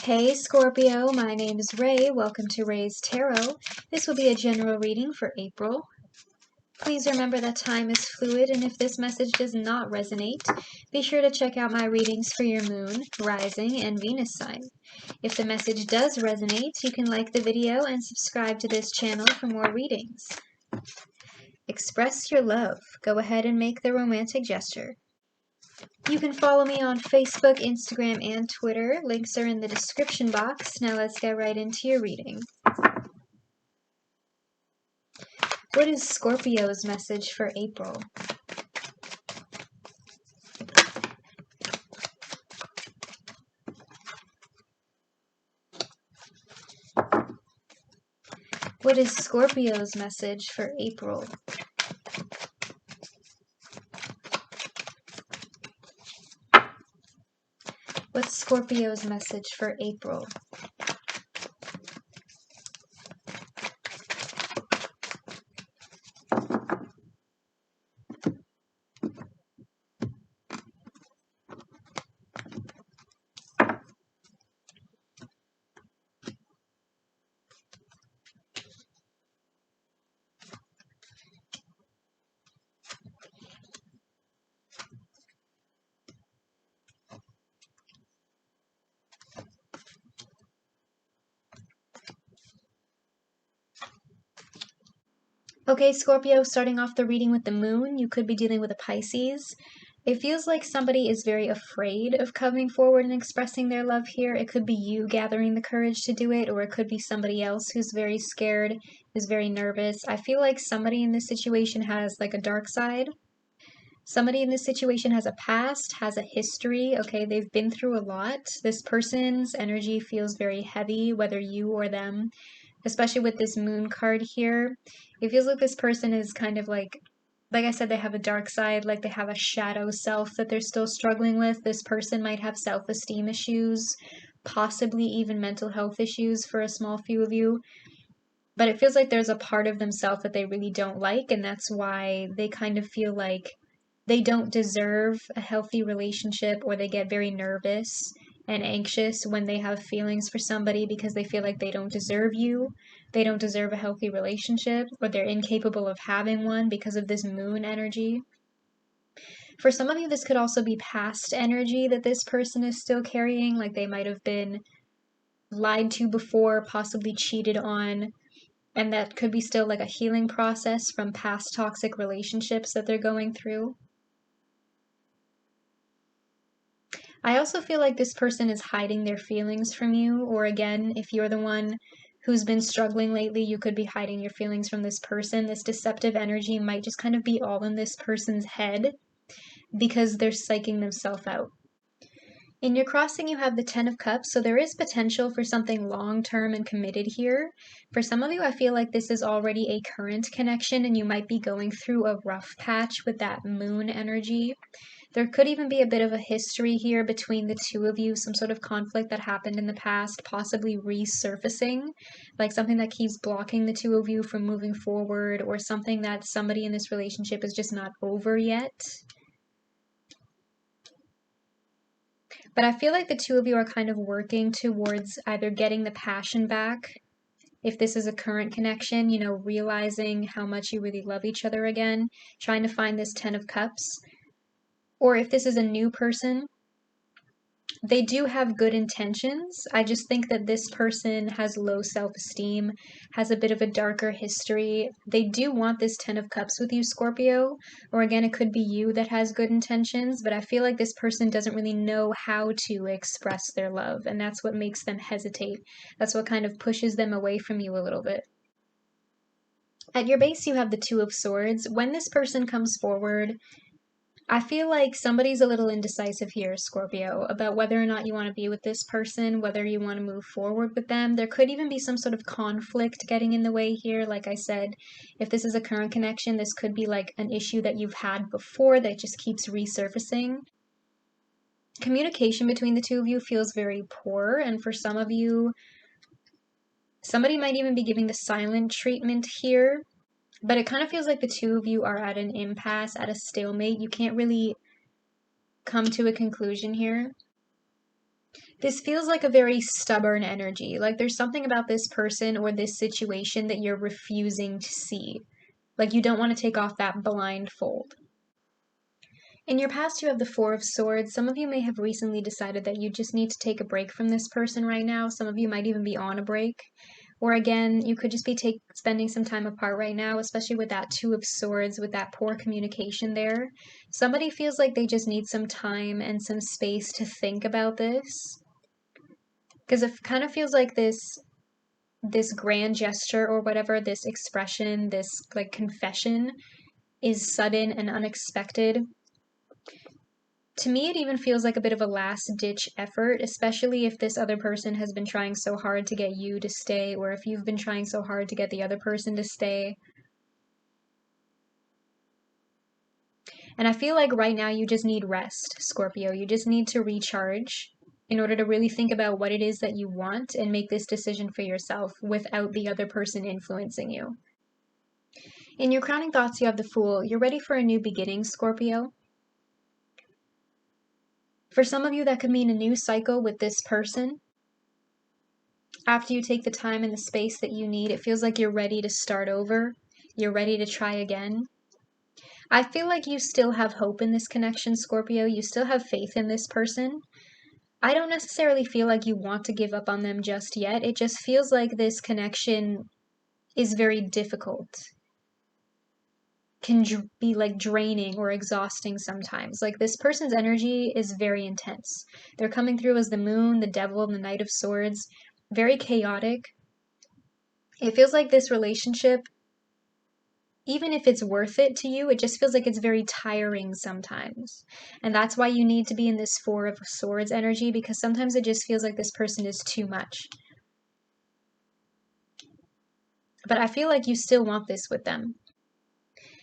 Hey Scorpio, my name is Ray. Welcome to Ray's Tarot. This will be a general reading for April. Please remember that time is fluid, and if this message does not resonate, be sure to check out my readings for your moon, rising, and Venus sign. If the message does resonate, you can like the video and subscribe to this channel for more readings. Express your love. Go ahead and make the romantic gesture. You can follow me on Facebook, Instagram, and Twitter. Links are in the description box. Now let's get right into your reading. What is Scorpio's message for April? What is Scorpio's message for April? What's Scorpio's message for April? Okay, Scorpio, starting off the reading with the moon, you could be dealing with a Pisces. It feels like somebody is very afraid of coming forward and expressing their love here. It could be you gathering the courage to do it, or it could be somebody else who's very scared, who's very nervous. I feel like somebody in this situation has like a dark side. Somebody in this situation has a past, has a history, okay? They've been through a lot. This person's energy feels very heavy, whether you or them, especially with this moon card here. It feels like this person is kind of like I said, they have a dark side, like they have a shadow self that they're still struggling with. This person might have self-esteem issues, possibly even mental health issues for a small few of you. But it feels like there's a part of themselves that they really don't like, and that's why they kind of feel like they don't deserve a healthy relationship, or they get very nervous and anxious when they have feelings for somebody because they feel like they don't deserve you, they don't deserve a healthy relationship, or they're incapable of having one because of this moon energy. For some of you, this could also be past energy that this person is still carrying, like they might have been lied to before, possibly cheated on, and that could be still like a healing process from past toxic relationships that they're going through. I also feel like this person is hiding their feelings from you, or again, if you're the one who's been struggling lately, you could be hiding your feelings from this person. This deceptive energy might just kind of be all in this person's head because they're psyching themselves out. In your crossing, you have the Ten of Cups, so there is potential for something long-term and committed here. For some of you, I feel like this is already a current connection, and you might be going through a rough patch with that moon energy. There could even be a bit of a history here between the two of you, some sort of conflict that happened in the past, possibly resurfacing, like something that keeps blocking the two of you from moving forward, or something that somebody in this relationship is just not over yet. But I feel like the two of you are kind of working towards either getting the passion back, if this is a current connection, you know, realizing how much you really love each other again, trying to find this Ten of Cups. Or if this is a new person, they do have good intentions. I just think that this person has low self-esteem, has a bit of a darker history. They do want this Ten of Cups with you, Scorpio. Or again, it could be you that has good intentions, but I feel like this person doesn't really know how to express their love, and that's what makes them hesitate. That's what kind of pushes them away from you a little bit. At your base, you have the Two of Swords. When this person comes forward, I feel like somebody's a little indecisive here, Scorpio, about whether or not you want to be with this person, whether you want to move forward with them. There could even be some sort of conflict getting in the way here. Like I said, if this is a current connection, this could be like an issue that you've had before that just keeps resurfacing. Communication between the two of you feels very poor, and for some of you, somebody might even be giving the silent treatment here. But it kind of feels like the two of you are at an impasse, at a stalemate. You can't really come to a conclusion here. This feels like a very stubborn energy. Like there's something about this person or this situation that you're refusing to see. Like you don't want to take off that blindfold. In your past, you have the Four of Swords. Some of you may have recently decided that you just need to take a break from this person right now. Some of you might even be on a break. Or again, you could just be spending some time apart right now, especially with that Two of Swords, with that poor communication there. Somebody feels like they just need some time and some space to think about this. Because it kind of feels like this grand gesture or whatever, this expression, this like confession is sudden and unexpected. To me, it even feels like a bit of a last-ditch effort, especially if this other person has been trying so hard to get you to stay, or if you've been trying so hard to get the other person to stay. And I feel like right now you just need rest, Scorpio. You just need to recharge in order to really think about what it is that you want and make this decision for yourself without the other person influencing you. In your crowning thoughts, you have the Fool. You're ready for a new beginning, Scorpio. For some of you, that could mean a new cycle with this person. After you take the time and the space that you need, it feels like you're ready to start over. You're ready to try again. I feel like you still have hope in this connection, Scorpio. You still have faith in this person. I don't necessarily feel like you want to give up on them just yet. It just feels like this connection is very difficult. Can be like draining or exhausting sometimes. Like this person's energy is very intense. They're coming through as the Moon, the Devil, and the Knight of Swords. Very chaotic. It feels like this relationship, even if it's worth it to you, it just feels like it's very tiring sometimes. And that's why you need to be in this Four of Swords energy, because sometimes it just feels like this person is too much. But I feel like you still want this with them.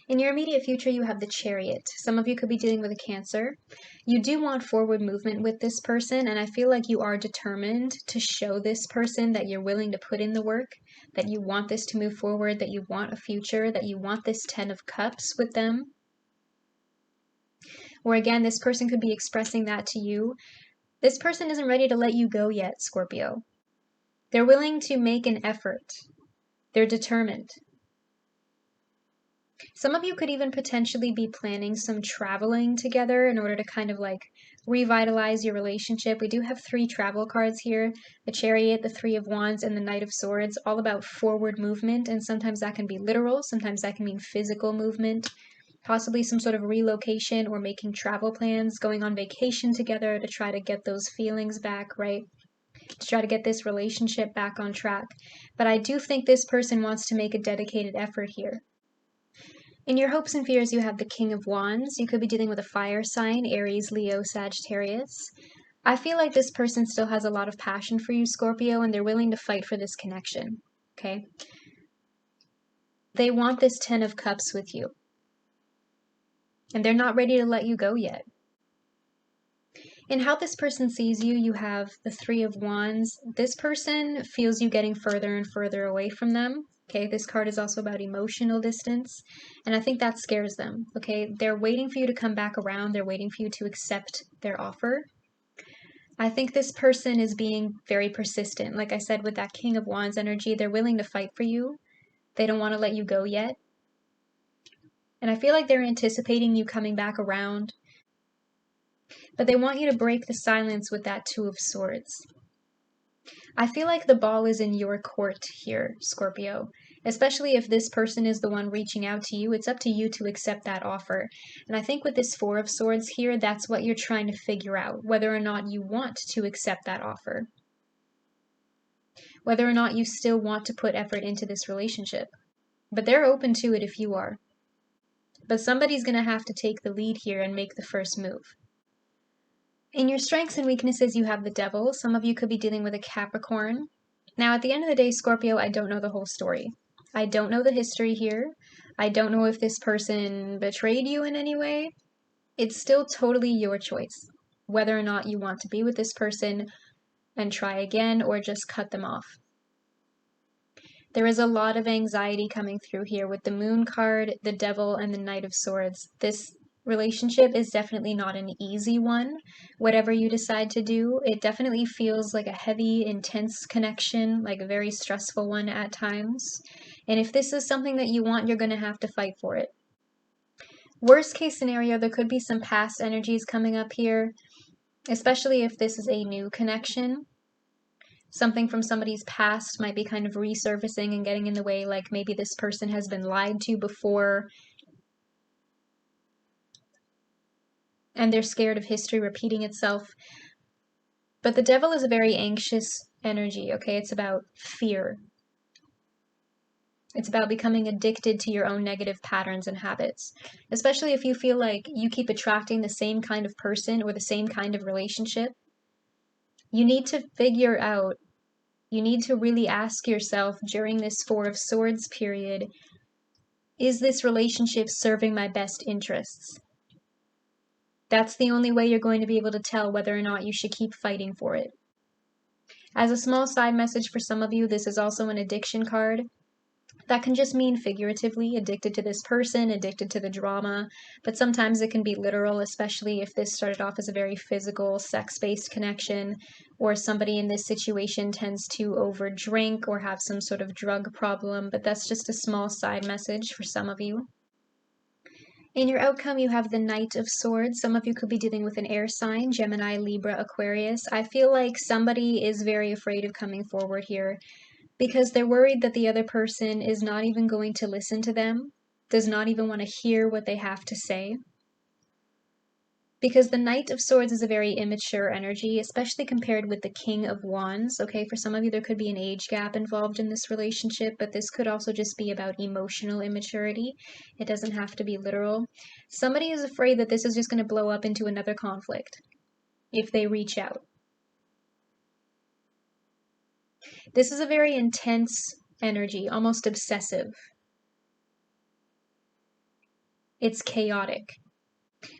In your immediate future, you have the Chariot. Some of you could be dealing with a Cancer. You do want forward movement with this person, and I feel like you are determined to show this person that you're willing to put in the work, that you want this to move forward, that you want a future, that you want this Ten of Cups with them. Or again, this person could be expressing that to you. This person isn't ready to let you go yet, Scorpio. They're willing to make an effort. They're determined. Some of you could even potentially be planning some traveling together in order to kind of like revitalize your relationship. We do have 3 travel cards here, the Chariot, the Three of Wands, and the Knight of Swords, all about forward movement, and sometimes that can be literal, sometimes that can mean physical movement, possibly some sort of relocation or making travel plans, going on vacation together to try to get those feelings back, right? To try to get this relationship back on track. But I do think this person wants to make a dedicated effort here. In your hopes and fears, you have the King of Wands. You could be dealing with a fire sign, Aries, Leo, Sagittarius. I feel like this person still has a lot of passion for you, Scorpio, and they're willing to fight for this connection, okay? They want this Ten of Cups with you, and they're not ready to let you go yet. In how this person sees you, you have the Three of Wands. This person feels you getting further and further away from them. Okay, this card is also about emotional distance, and I think that scares them, okay? They're waiting for you to come back around. They're waiting for you to accept their offer. I think this person is being very persistent. Like I said, with that King of Wands energy, they're willing to fight for you. They don't want to let you go yet. And I feel like they're anticipating you coming back around, but they want you to break the silence with that Two of Swords. I feel like the ball is in your court here, Scorpio. Especially if this person is the one reaching out to you, it's up to you to accept that offer. And I think with this Four of Swords here, that's what you're trying to figure out, whether or not you want to accept that offer. Whether or not you still want to put effort into this relationship. But they're open to it if you are. But somebody's going to have to take the lead here and make the first move. In your strengths and weaknesses, you have the Devil. Some of you could be dealing with a Capricorn. Now, at the end of the day, Scorpio, I don't know the whole story. I don't know the history here. I don't know if this person betrayed you in any way. It's still totally your choice, whether or not you want to be with this person and try again or just cut them off. There is a lot of anxiety coming through here with the Moon card, the Devil, and the Knight of Swords. This relationship is definitely not an easy one. Whatever you decide to do, it definitely feels like a heavy, intense connection, like a very stressful one at times. And if this is something that you want, you're going to have to fight for it. Worst case scenario, there could be some past energies coming up here, especially if this is a new connection. Something from somebody's past might be kind of resurfacing and getting in the way, like maybe this person has been lied to before and they're scared of history repeating itself. But the devil is a very anxious energy, okay? It's about fear. It's about becoming addicted to your own negative patterns and habits, especially if you feel like you keep attracting the same kind of person or the same kind of relationship. You need to figure out, you need to really ask yourself during this Four of Swords period, is this relationship serving my best interests? That's the only way you're going to be able to tell whether or not you should keep fighting for it. As a small side message for some of you, this is also an addiction card. That can just mean figuratively, addicted to this person, addicted to the drama, but sometimes it can be literal, especially if this started off as a very physical, sex-based connection, or somebody in this situation tends to overdrink or have some sort of drug problem, but that's just a small side message for some of you. In your outcome, you have the Knight of Swords. Some of you could be dealing with an air sign, Gemini, Libra, Aquarius. I feel like somebody is very afraid of coming forward here because they're worried that the other person is not even going to listen to them, does not even want to hear what they have to say. Because the Knight of Swords is a very immature energy, especially compared with the King of Wands. Okay, for some of you, there could be an age gap involved in this relationship, but this could also just be about emotional immaturity. It doesn't have to be literal. Somebody is afraid that this is just going to blow up into another conflict if they reach out. This is a very intense energy, almost obsessive. It's chaotic.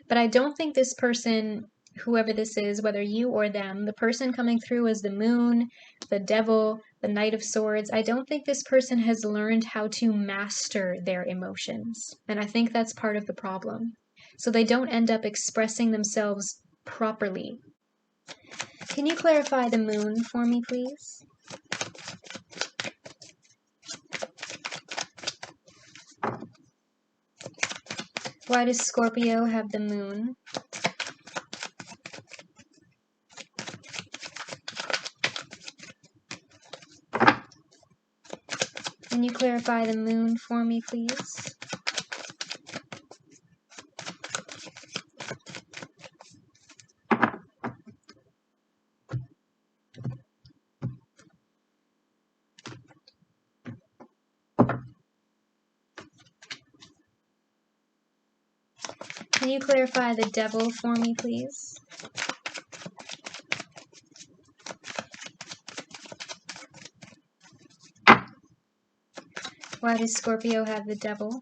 But I don't think this person, whoever this is, whether you or them, the person coming through as the moon, the devil, the Knight of Swords, I don't think this person has learned how to master their emotions. And I think that's part of the problem. So they don't end up expressing themselves properly. Can you clarify the moon for me, please? Why does Scorpio have the moon? Can you clarify the moon for me, please? Can you clarify the devil for me, please? Why does Scorpio have the devil?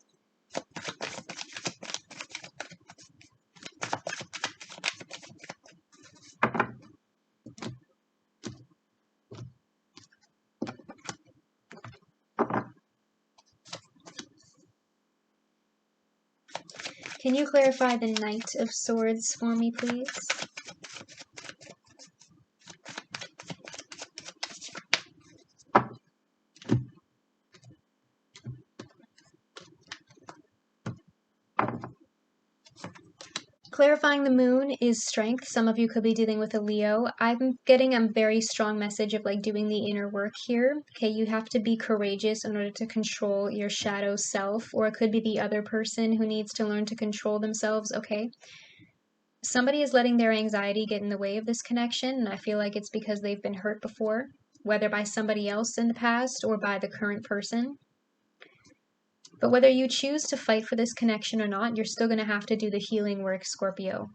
Can you clarify the Knight of Swords for me, please? Clarifying the moon is strength. Some of you could be dealing with a Leo. I'm getting a very strong message of like doing the inner work here. Okay, you have to be courageous in order to control your shadow self, or it could be the other person who needs to learn to control themselves, okay? Somebody is letting their anxiety get in the way of this connection, and I feel like it's because they've been hurt before, whether by somebody else in the past or by the current person. But whether you choose to fight for this connection or not, you're still going to have to do the healing work, Scorpio,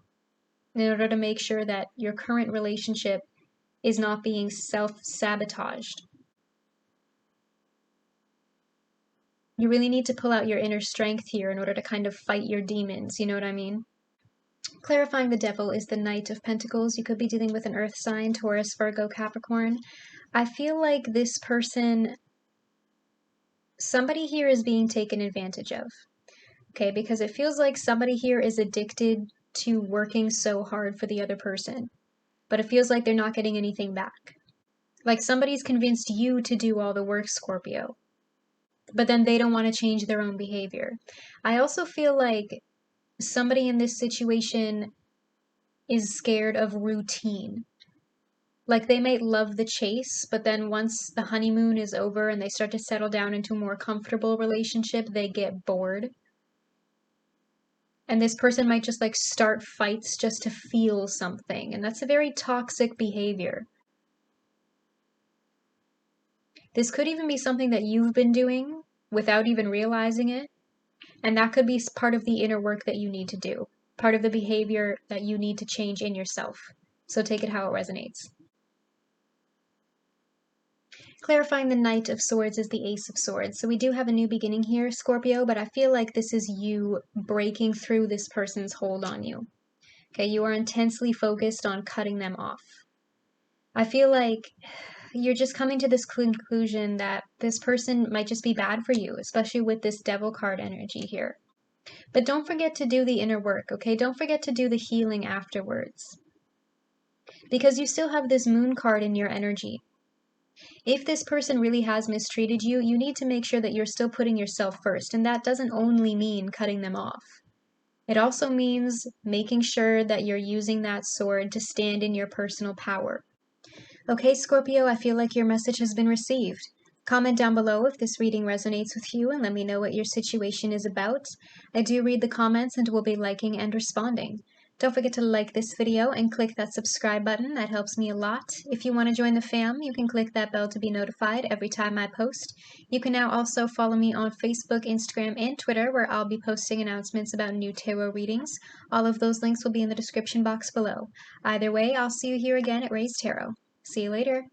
in order to make sure that your current relationship is not being self-sabotaged. You really need to pull out your inner strength here in order to kind of fight your demons, you know what I mean? Clarifying the devil is the Knight of Pentacles. You could be dealing with an earth sign, Taurus, Virgo, Capricorn. I feel like this person, somebody here is being taken advantage of. Okay, because it feels like somebody here is addicted to working so hard for the other person, but it feels like they're not getting anything back. Like somebody's convinced you to do all the work, Scorpio, but then they don't want to change their own behavior. I also feel like somebody in this situation is scared of routine. Like they might love the chase, but then once the honeymoon is over and they start to settle down into a more comfortable relationship, they get bored. And this person might just like start fights just to feel something, and that's a very toxic behavior. This could even be something that you've been doing without even realizing it, and that could be part of the inner work that you need to do, part of the behavior that you need to change in yourself. So take it how it resonates. Clarifying the Knight of Swords is the Ace of Swords. So we do have a new beginning here, Scorpio, but I feel like this is you breaking through this person's hold on you. Okay, you are intensely focused on cutting them off. I feel like you're just coming to this conclusion that this person might just be bad for you, especially with this Devil card energy here. But don't forget to do the inner work, okay? Don't forget to do the healing afterwards. Because you still have this Moon card in your energy. If this person really has mistreated you, you need to make sure that you're still putting yourself first, and that doesn't only mean cutting them off. It also means making sure that you're using that sword to stand in your personal power. Okay, Scorpio, I feel like your message has been received. Comment down below if this reading resonates with you and let me know what your situation is about. I do read the comments and will be liking and responding. Don't forget to like this video and click that subscribe button. That helps me a lot. If you want to join the fam, you can click that bell to be notified every time I post. You can now also follow me on Facebook, Instagram, and Twitter, where I'll be posting announcements about new tarot readings. All of those links will be in the description box below. Either way, I'll see you here again at Ray's Tarot. See you later.